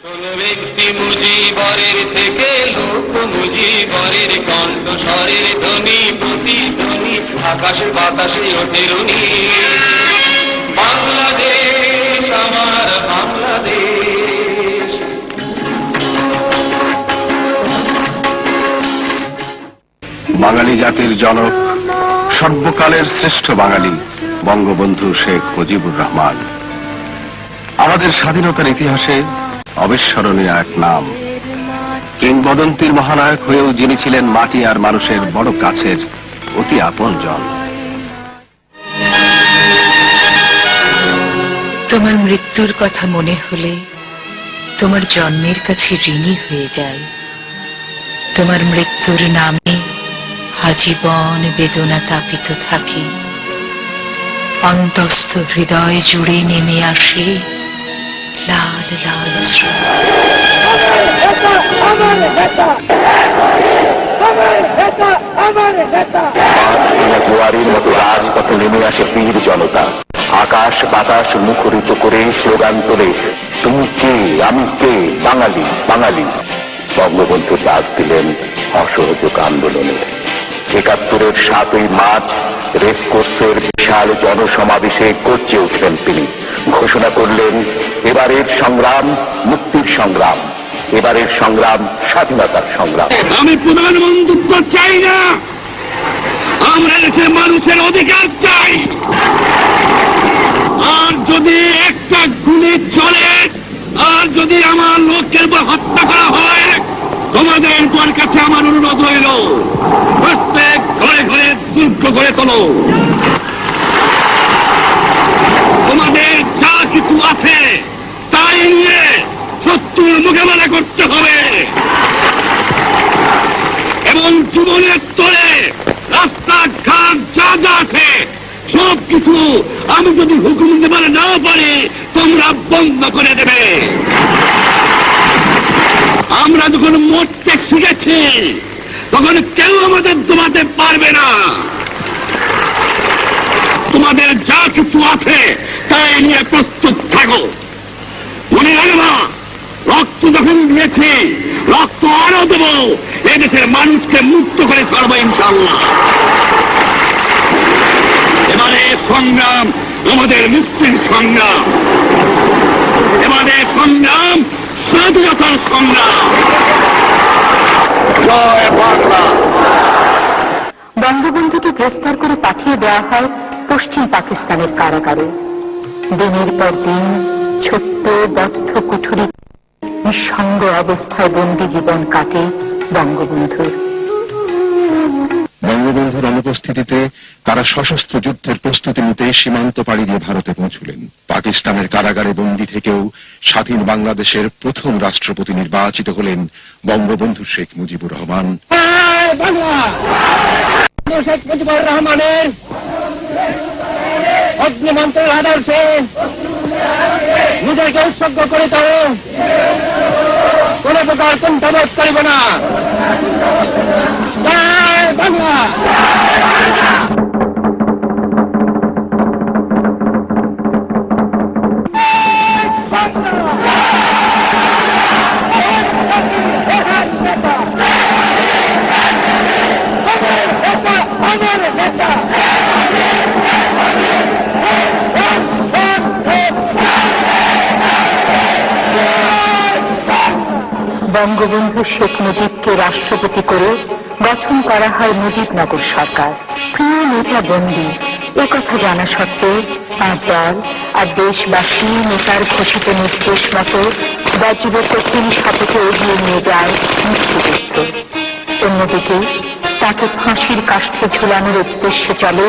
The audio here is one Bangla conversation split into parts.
শোনো ব্যক্তি মুজিবরের থেকে লোক মুজিবরের কণ্ঠস্বরের ধ্বনি প্রতিধ্বনি আকাশে বাতাসে ওঠে রুনি। বাংলাদেশ আমার বাংলাদেশ। বাঙালি জাতির জনক, সর্বকালের শ্রেষ্ঠ বাঙালি বঙ্গবন্ধু শেখ মুজিবুর রহমান আমাদের স্বাধীনতার ইতিহাসে অবিস্মরণীয় এক নাম। কিংবদন্তির মহানায়ক হয়েও যিনি ছিলেন মাটি আর মানুষের বড় কাছের অতি আপনজন। তোমার মৃত্যুর কথা মনে হলে তোমার জন্মের কাছে ঋণী হয়ে যায়। তোমার মৃত্যুর নামে আজীবন বেদনা তাপিত থাকি। অন্তস্থ হৃদয় জুড়ে নেমে আসে লাল লাল স্রোত। জোয়ারের মতো রাজপথে নেমে আসে বীর জনতা। আকাশ বাতাস মুখরিত করে স্লোগান তোলে, তুমি কে, আমি কে, বাঙালি বাঙালি। বঙ্গবন্ধু ডাক দিলেন অসহযোগ আন্দোলনের। ৭১-এর ৭ই মার্চ রেসকোর্সের বিশাল জনসমাবেশে গর্জে উঠলেন তিনি। ঘোষণা করলেন, এবারের সংগ্রাম মুক্তির সংগ্রাম, এবারের সংগ্রাম স্বাধীনতার সংগ্রাম। আমি প্রধানমন্ত্রী চাই না, আমরা দেশের মানুষের অধিকার চাই। আর যদি একটা গুলি চলে, আর যদি আমার লোকের হত্যা করা হয়, তোমাদের কাছে আমার অনুরোধ হইল, প্রত্যেক ঘরে ঘরে দুর্গ গড়ে তোলো। তোমাদের যা কিছু আছে তাই নিয়ে শত্রুর মোকাবেলা করতে হবে এবং জীবনের তোলে রাস্তাঘাট যা যা আছে সবকিছু আমি যদি হুকুম দিতে না পারি তোমরা বন্ধ করে দেবে। আমরা যখন মরতে শিখেছি তখন কেউ আমাদের দমাতে পারবে না। তোমাদের যা কিছু আছে তাই নিয়ে প্রস্তুত থাকো। মনে রাখবা, রক্ত যখন দিয়েছি রক্ত আরো দেব, এদেশের মানুষকে মুক্ত করে ছাড়বো ইনশাআল্লাহ। এবারে সংগ্রাম আমাদের মুক্তির সংগ্রাম, এবারে সংগ্রাম স্বাধীনতার সংগ্রাম। জয় বাংলা। বঙ্গবন্ধুকে গ্রেফতার করে পাঠিয়ে দেওয়া হয় পশ্চিম পাকিস্তানের কারাগারে। দিনের পর দিন ছোট্ট বদ্ধ কুঠুরি নিঃসঙ্গ অবস্থায় বন্দী জীবন কাটে বঙ্গবন্ধুর। বঙ্গবন্ধুর অনুপস্থিতিতে তারা সশস্ত্র যুদ্ধের প্রস্তুতি নিতে সীমান্ত পাড়ি দিয়ে ভারতে পৌঁছলেন। পাকিস্তানের কারাগারে বন্দী থেকেও স্বাধীন বাংলাদেশের প্রথম রাষ্ট্রপতি নির্বাচিত হলেন বঙ্গবন্ধু শেখ মুজিবুর রহমান। শেখ মুজিবুর রহমানের অগ্নিমন্ত্রের আদর্শে নিজেকে উৎসর্গ করে তো কোন প্রকার কুণ্ঠাবোধ করিব না। জয় বাংলা। বঙ্গবন্ধু শেখ মুজিবকে রাষ্ট্রপতি করে গঠন করা হয় মুজিবনগর সরকার। প্রিয় নেতা বন্দী একথা জানা সত্ত্বেও তাঁর দল আর দেশবাসী নেতার ঘোষিত নির্দেশ মতো বাজিবে কঠিন শপথে এগিয়ে নিয়ে যায় মুক্তিযুদ্ধ। অন্যদিকে তাকে ফাঁসির কাষ্ঠে ঝুলানোর উদ্দেশ্যে চলে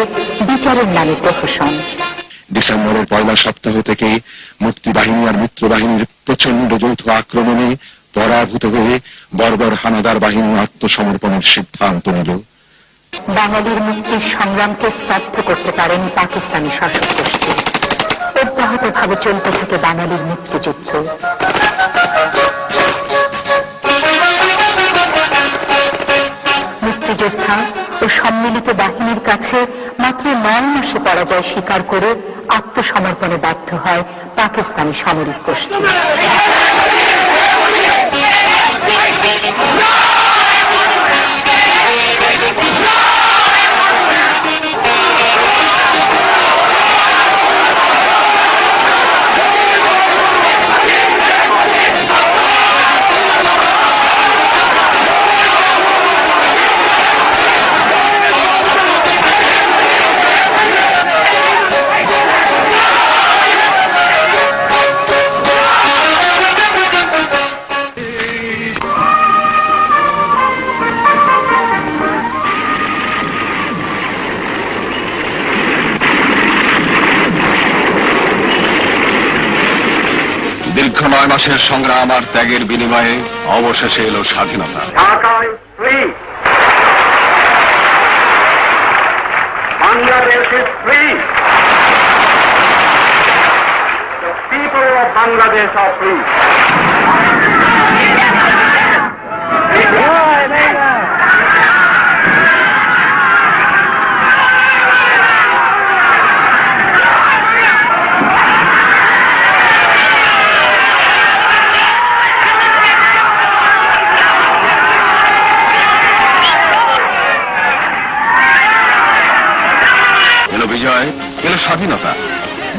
বিচারের নামে প্রহসন। ডিসেম্বরের পয়লা সপ্তাহ থেকে মুক্তিবাহিনী আর মিত্রবাহিনীর প্রচন্ড যৌথ আক্রমণে পরাভূত হয়ে বর্বর হানাদার বাহিনী আত্মসমর্পণের সিদ্ধান্ত নিল। বাঙালির মুক্তির সংগ্রামকে স্তব্ধ করতে পারেন পাকিস্তানি শাসক গোষ্ঠী। অব্যাহতভাবে চলতে থাকে বাঙালির মুক্তিযুদ্ধ। মুক্তিযোদ্ধা ও সম্মিলিত বাহিনীর কাছে মাত্র 9 মাসে পরাজয় স্বীকার করে আত্মসমর্পণে বাধ্য হয় পাকিস্তানি সামরিক গোষ্ঠী। 9 মাসের সংগ্রাম আর ত্যাগের বিনিময়ে অবশেষে এলো স্বাধীনতা। Dhaka is free. Bangladesh is free. The people of Bangladesh are free. এলো বিজয়, এলো স্বাধীনতা।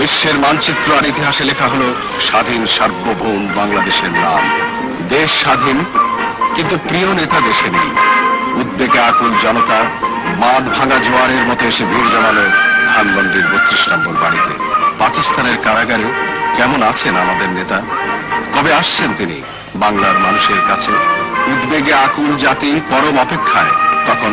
বিশ্বের মানচিত্র আর ইতিহাসে লেখা হলো স্বাধীন সার্বভৌম বাংলাদেশের নাম। দেশ স্বাধীন, কিন্তু প্রিয় নেতা দেশে নেই। উদ্বেগে আকুল জনতা বাঁধ ভাঙা জোয়ারের মতো এসে ভিড় জমালো ধানমন্ডির 32 নম্বর বাড়িতে। পাকিস্তানের কারাগারে কেমন আছেন আমাদের নেতা? কবে আসছেন তিনি বাংলার মানুষের কাছে? উদ্বেগে আকুল জাতি পরম অপেক্ষায়। তখন